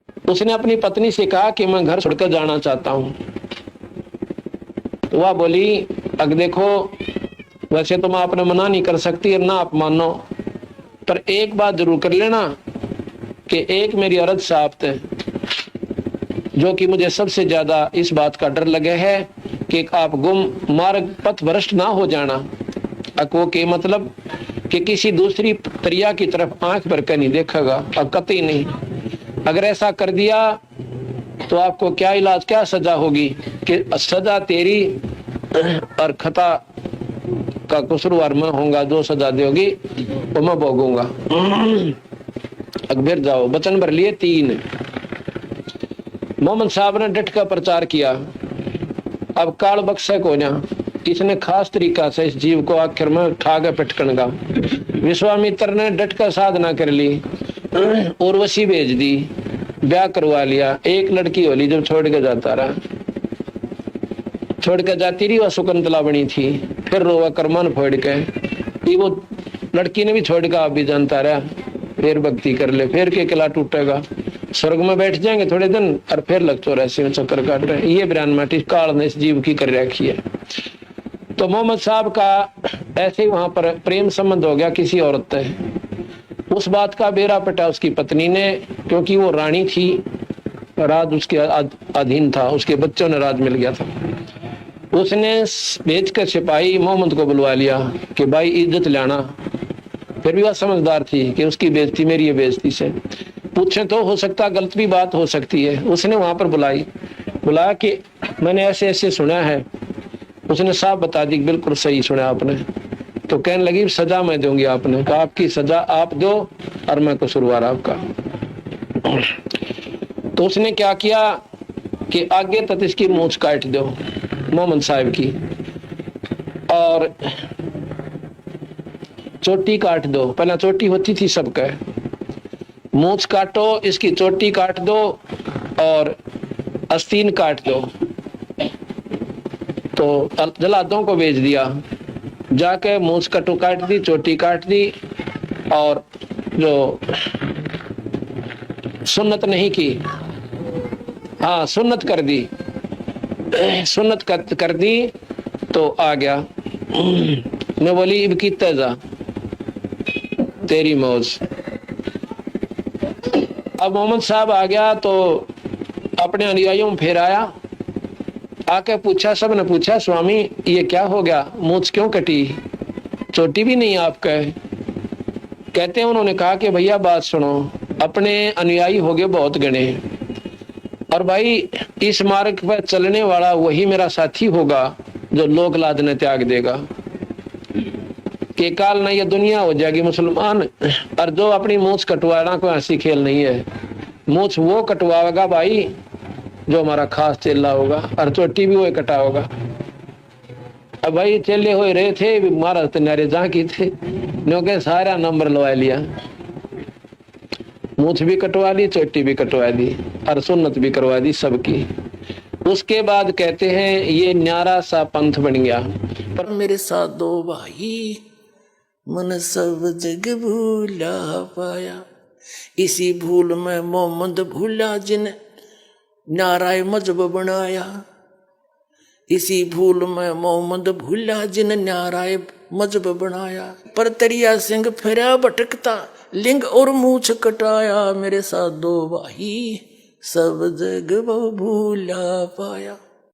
उसने अपनी पत्नी से कहा कि मैं घर छोड़कर जाना चाहता हूं। तो वह बोली, अब देखो, वैसे तो मैं अपना मना नहीं कर सकती और ना आप मानो, पर एक बात जरूर कर लेना कि एक मेरी अर्ज साफ्त है, जो कि मुझे सबसे ज्यादा इस बात का डर लगे है कि आप गुम मार्ग पथ भ्रष्ट ना हो जाना। अको के मतलब कि किसी दूसरी तरिया की तरफ आंख भर कर नहीं देखेगा, अब कतई नहीं। अगर ऐसा कर दिया तो आपको क्या इलाज, क्या सजा होगी कि सजा तेरी और खता का कसूरवार मैं होऊंगा, जो सजा दोगी वो मैं भोगूंगा। अकबर जाओ, वचन भर लिए 3। मोहम्मद साहब ने डट का प्रचार किया। अब काल बख्शक हो जा, इसने खास तरीका से इस जीव को आखिर में उठा के पटकन का। विश्वामित्र ने डट का साधना कर ली, उर्वशी भेज दी, ब्याह करवा लिया। एक लड़की होली जब छोड़ के जाता रहा, छोड़ के जाती रही, वह शकुंतला बनी थी। फिर रोवा करमान फोड़ के, वो लड़की ने भी छोड़ के आप भी जानता रहा। फिर भक्ति कर ले, फिर के किला टूटेगा, स्वर्ग में बैठ जाएंगे थोड़े दिन और फिर लग 84 में चक्कर काट रहे। ये 92 काल ने इस जीव की कर रखी है। तो मोहम्मद साहब का ऐसे ही वहां पर प्रेम संबंध हो गया किसी औरत से। उस बात का बेरा पटा उसकी पत्नी ने, क्योंकि वो रानी थी, राज उसके अधीन था, उसके बच्चों ने राज मिल गया था। उसने भेज कर सिपाही मोहम्मद को बुलवा लिया कि भाई इज्जत लाना। फिर भी वह समझदार थी कि उसकी बेइज्जती मेरी बेइज्जती से पूछे तो हो सकता गलत भी बात हो सकती है। उसने वहां पर बुलाया कि मैंने ऐसे ऐसे सुना है। उसने साफ बता दी, बिल्कुल सही सुना आपने। तो कहने लगी सजा मैं दूंगी। आपने कहा आपकी सजा आप दो और मैं कसूरवार आपका। तो उसने क्या किया कि आगे तक इसकी मूंछ काट दो मोहम्मद साहब की, और चोटी काट दो। पहला चोटी होती थी सबका, मूंछ काटो, इसकी चोटी काट दो और आस्तीन काट दो। तो जल्लादों को भेज दिया, जाके मूंछ कटो काट दी, चोटी काट दी, और जो सुन्नत नहीं की, हाँ सुन्नत कर दी, सुन्नत कर दी तो आ गया। मैं बोली इब की तेजा तेरी मौज। अब मोहम्मद साहब आ गया तो अपने अनुयायियों में फिर आया, आके पूछा, सब ने पूछा स्वामी ये क्या हो गया, मूंछ क्यों कटी, चोटी भी नहीं आपका। कहते हैं उन्होंने कहा कि भैया बात सुनो, अपने अनुयायी हो गए बहुत गणे, और भाई इस मार्ग पर चलने वाला वही मेरा साथी होगा जो लोक लाज ने त्याग देगा। के काल ना ये दुनिया हो जाएगी मुसलमान, और जो अपनी मूंछ कटवाना कोई हंसी खेल नहीं है। मूंछ वो कटवाएगा भाई जो हमारा खास चेला होगा, और चोटी भी वो कटा होगा। अब भाई चेले हो रहे थे, महाराज तनारे जहाँ की थे, क्योंकि सारा नंबर लवा लिया, मूंछ भी कटवा ली, चोटी भी कटवा दी, और सुन्नत भी करवा दी सबकी। उसके बाद कहते हैं ये न्यारा सा पंथ बन गया। पर मेरे साथ दो भाई मन सब जग भूला पाया, इसी भूल में मोहम्मद भूला जिन नाराय मजहब बनाया। इसी भूल में मोहम्मद भूला जिन नाराय मजहब बनाया। पर तरिया सिंह फिरा भटकता, लिंग और मूछ कटाया। मेरे साथ दो भाई सब जग वो भूला पाया।